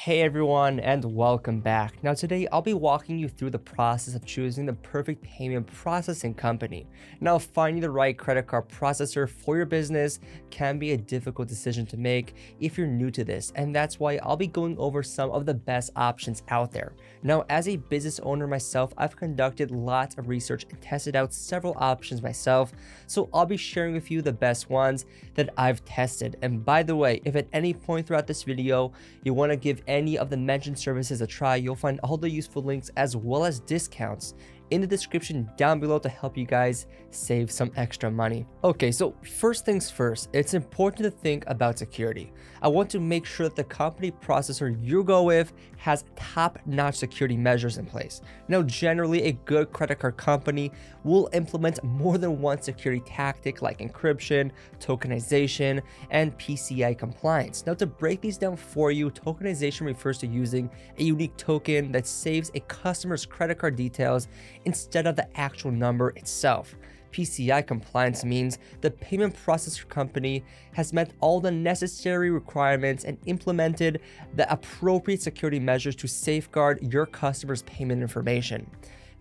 Hey everyone, and welcome back. Now today I'll be walking you through the process of choosing the perfect payment processing company. Now finding the right credit card processor for your business can be a difficult decision to make if you're new to this, and that's why I'll be going over some of the best options out there. Now as a business owner myself, I've conducted lots of research and tested out several options myself, so I'll be sharing with you the best ones that I've tested. And by the way, if at any point throughout this video you want to give any of the mentioned services a try, you'll find all the useful links as well as discounts in the description down below to help you guys save some extra money. Okay, so first things first, it's important to think about security. I want to make sure that the company processor you go with has top-notch security measures in place. Now, generally, a good credit card company will implement more than one security tactic like encryption, tokenization, and PCI compliance. Now, to break these down for you, tokenization refers to using a unique token that saves a customer's credit card details instead of the actual number itself. PCI compliance means the payment processor company has met all the necessary requirements and implemented the appropriate security measures to safeguard your customer's payment information.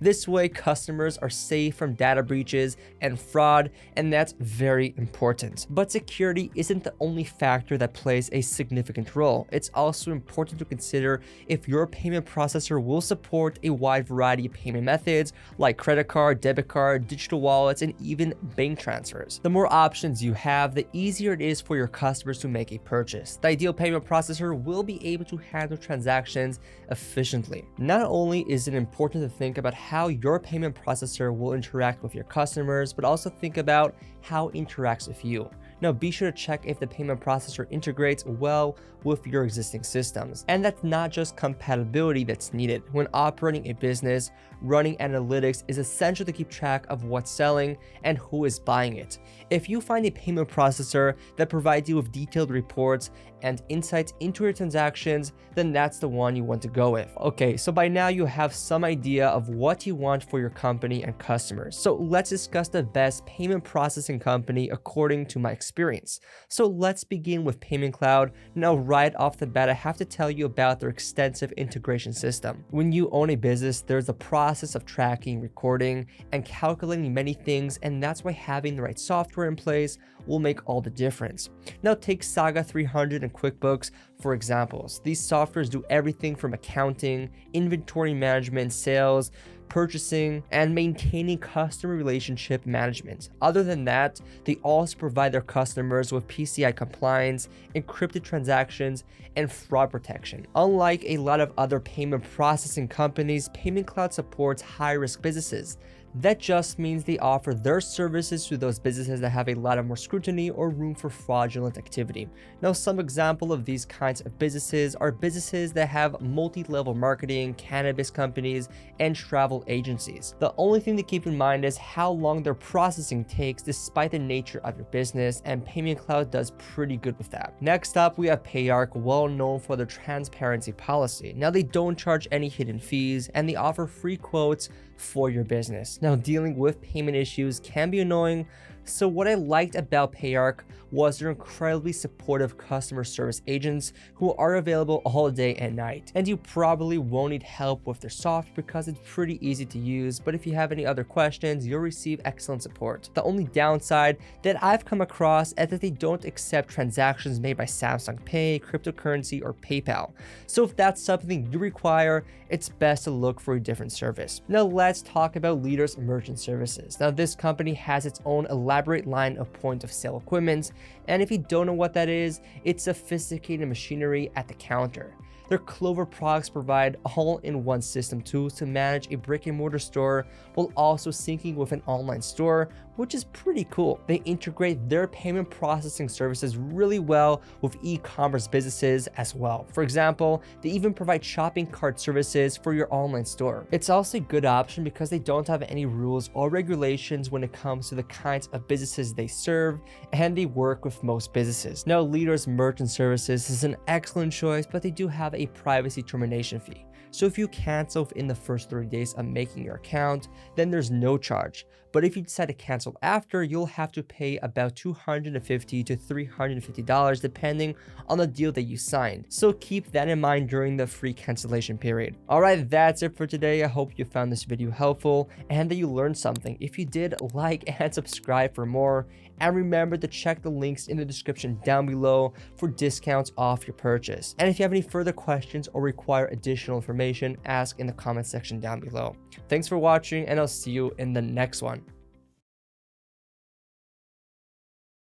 This way, customers are safe from data breaches and fraud, and that's very important. But security isn't the only factor that plays a significant role. It's also important to consider if your payment processor will support a wide variety of payment methods like credit card, debit card, digital wallets, and even bank transfers. The more options you have, the easier it is for your customers to make a purchase. The ideal payment processor will be able to handle transactions efficiently. Not only is it important to think about how your payment processor will interact with your customers, but also think about how it interacts with you. Now, be sure to check if the payment processor integrates well with your existing systems. And that's not just compatibility that's needed. When operating a business, running analytics is essential to keep track of what's selling and who is buying it. If you find a payment processor that provides you with detailed reports and insights into your transactions, then that's the one you want to go with. Okay, so by now you have some idea of what you want for your company and customers. So let's discuss the best payment processing company according to my experience. So let's begin with Payment Cloud. Now, right off the bat, I have to tell you about their extensive integration system. When you own a business, there's a process of tracking, recording, and calculating many things, and that's why having the right software in place will make all the difference. Now, take Saga 300 and QuickBooks for examples. These softwares do everything from accounting, inventory management, sales, purchasing, and maintaining customer relationship management. Other than that, they also provide their customers with PCI compliance, encrypted transactions, and fraud protection. Unlike a lot of other payment processing companies, Payment Cloud supports high-risk businesses. That just means they offer their services to those businesses that have a lot of more scrutiny or room for fraudulent activity. Now, some example of these kinds of businesses are businesses that have multi-level marketing, cannabis companies, and travel agencies. The only thing to keep in mind is how long their processing takes despite the nature of your business, and Payment Cloud does pretty good with that. Next up, we have PayArc, well known for their transparency policy. Now, they don't charge any hidden fees, and they offer free quotes for your business. Now, dealing with payment issues can be annoying, so what I liked about PayArc was their incredibly supportive customer service agents who are available all day and night. And you probably won't need help with their software because it's pretty easy to use, but if you have any other questions, you'll receive excellent support. The only downside that I've come across is that they don't accept transactions made by Samsung Pay, cryptocurrency, or PayPal. So if that's something you require, it's best to look for a different service. Now let's talk about Leaders Merchant Services. Now, this company has its own elaborate line of point-of-sale equipment, and if you don't know what that is, it's sophisticated machinery at the counter. Their Clover products provide all-in-one system tools to manage a brick-and-mortar store while also syncing with an online store, which is pretty cool. They integrate their payment processing services really well with e-commerce businesses as well. For example, they even provide shopping cart services for your online store. It's also a good option because they don't have any rules or regulations when it comes to the kinds of businesses they serve, and they work with most businesses. Now, Leaders Merchant Services is an excellent choice, but they do have a privacy termination fee. So if you cancel in the first 30 days of making your account, then there's no charge. But if you decide to cancel after, you'll have to pay about $250 to $350 depending on the deal that you signed. So keep that in mind during the free cancellation period. Alright, that's it for today. I hope you found this video helpful and that you learned something. If you did, like and subscribe for more. And remember to check the links in the description down below for discounts off your purchase. And if you have any further questions or require additional information, ask in the comment section down below. Thanks for watching, and I'll see you in the next one.